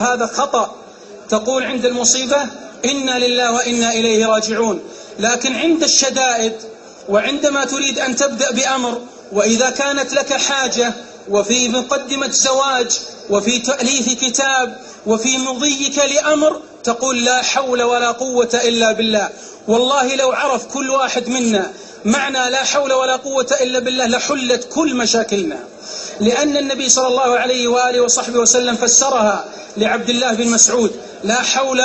هذا خطأ. تقول عند المصيبة إنا لله وإنا إليه راجعون، لكن عند الشدائد وعندما تريد أن تبدأ بأمر، وإذا كانت لك حاجة وفي مقدمة زواج وفي تأليف كتاب وفي مضيك لأمر، تقول لا حول ولا قوة إلا بالله. والله لو عرف كل واحد منا معنى لا حول ولا قوة إلا بالله لحلت كل مشاكلنا، لأن النبي صلى الله عليه وآله وصحبه وسلم فسرها لعبد الله بن مسعود: لا حول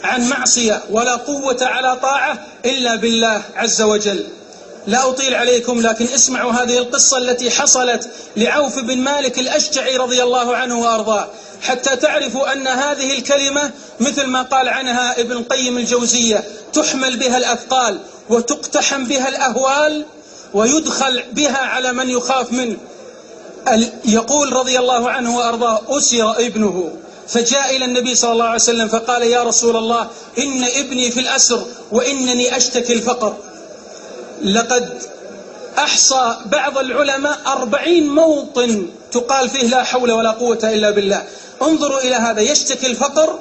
عن معصية ولا قوة على طاعة إلا بالله عز وجل. لا أطيل عليكم، لكن اسمعوا هذه القصة التي حصلت لعوف بن مالك الأشجعي رضي الله عنه وأرضاه، حتى تعرفوا أن هذه الكلمة مثل ما قال عنها ابن القيم الجوزية: تحمل بها الأثقال وتقتحم بها الأهوال ويدخل بها على من يخاف منه. يقول رضي الله عنه وأرضاه: أسر ابنه فجاء إلى النبي صلى الله عليه وسلم فقال: يا رسول الله، إن ابني في الأسر وإنني أشتكي الفقر. لقد أحصى بعض العلماء 40 موطن تقال فيه لا حول ولا قوة إلا بالله. انظروا إلى هذا، يشتكي الفقر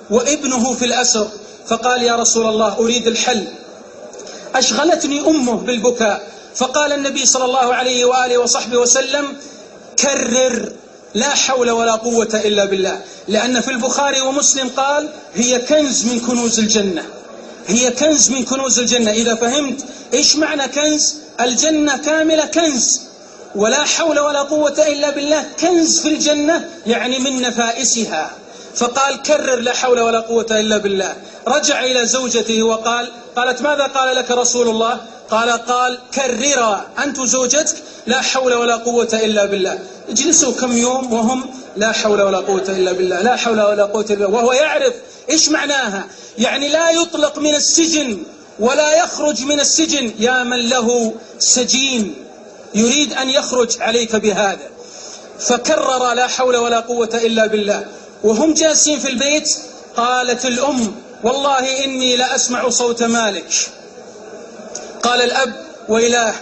وابنه في الأسر. فقال: يا رسول الله، أريد الحل، أشغلتني أمه بالبكاء. فقال النبي صلى الله عليه وآله وصحبه وسلم: كرر لا حول ولا قوة إلا بالله، لأن في البخاري ومسلم قال: هي كنز من كنوز الجنة، هي كنز من كنوز الجنة. إذا فهمت إيش معنى كنز، الجنة كاملة كنز، ولا حول ولا قوة إلا بالله كنز في الجنة، يعني من نفائسها. فقال: كرر لا حول ولا قوة إلا بالله. رجع إلى زوجته وقال: قالت: ماذا قال لك رسول الله؟ قال: كررا أنت وزوجتك لا حول ولا قوة إلا بالله. اجلسوا كم يوم وهم لا حول ولا قوة إلا بالله، لا حول ولا قوة إلا بالله، وهو يعرف إيش معناها. يعني لا يطلق من السجن ولا يخرج من السجن. يا من له سجين يريد أن يخرج عليك بهذا. فكرر لا حول ولا قوة إلا بالله. وهم جالسين في البيت قالت الأم: والله إني لأسمع صوت مالك. قال الأب: ويلاه،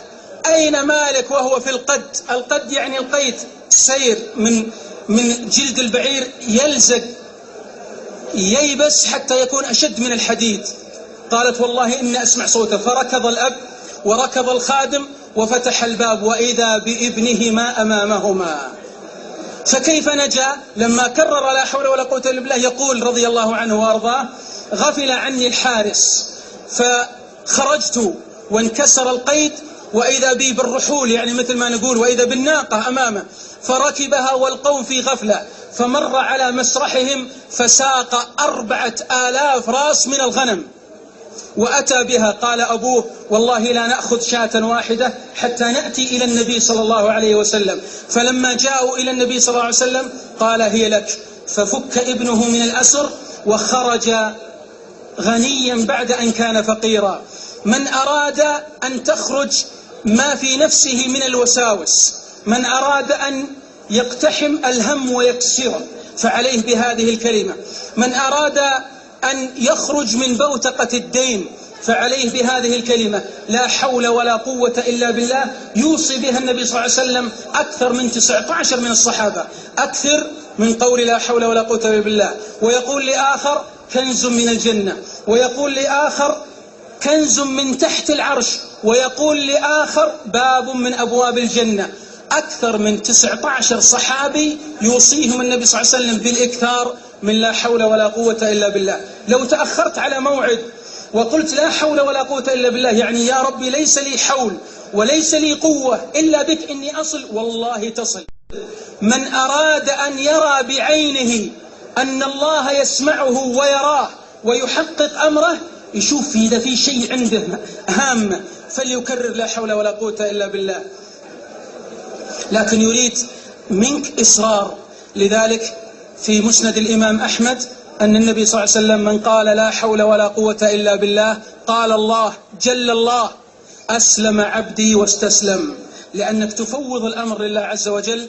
أين مالك وهو في القد؟ القد يعني القيد، سير من جلد البعير يلزق ييبس حتى يكون أشد من الحديد. قالت: والله إني أسمع صوته. فركض الأب وركض الخادم وفتح الباب، وإذا بابنهما أمامهما. فكيف نجا؟ لما كرر لا حول ولا قوة إلا بالله. يقول رضي الله عنه وأرضاه: غفل عني الحارس فخرجت وانكسر القيد، وإذا بي بالرحول، يعني مثل ما نقول، وإذا بالناقة أمامه، فركبها والقوم في غفلة، فمر على مسرحهم فساق 4000 راس من الغنم وأتى بها. قال أبوه: والله لا نأخذ شاة واحدة حتى نأتي إلى النبي صلى الله عليه وسلم. فلما جاءوا إلى النبي صلى الله عليه وسلم قال: هي لك. ففك ابنه من الأسر وخرج غنيا بعد أن كان فقيرا. من أراد أن تخرج ما في نفسه من الوساوس، من أراد أن يقتحم الهم ويكسره، فعليه بهذه الكلمة. من أراد أن يخرج من بوتقة الدين، فعليه بهذه الكلمة: لا حول ولا قوة إلا بالله. يوصي بها النبي صلى الله عليه وسلم أكثر من 19 من الصحابة، أكثر من قول لا حول ولا قوة إلا بالله. ويقول لآخر: كنز من الجنة، ويقول لآخر: كنز من تحت العرش، ويقول لآخر: باب من أبواب الجنة. أكثر من 19 صحابي يوصيهم النبي صلى الله عليه وسلم بالإكثار من لا حول ولا قوة إلا بالله. لو تأخرت على موعد وقلت لا حول ولا قوة إلا بالله، يعني يا ربي ليس لي حول وليس لي قوة إلا بك إني أصل، والله تصل. من أراد أن يرى بعينه أن الله يسمعه ويراه ويحقق أمره، يشوف إذا في شيء عنده هامة فليكرر لا حول ولا قوة إلا بالله. لكن يريد منك إصرار. لذلك في مسند الإمام أحمد أن النبي صلى الله عليه وسلم: من قال لا حول ولا قوة إلا بالله قال الله جل الله: أسلم عبدي واستسلم. لأنك تفوض الأمر لله عز وجل.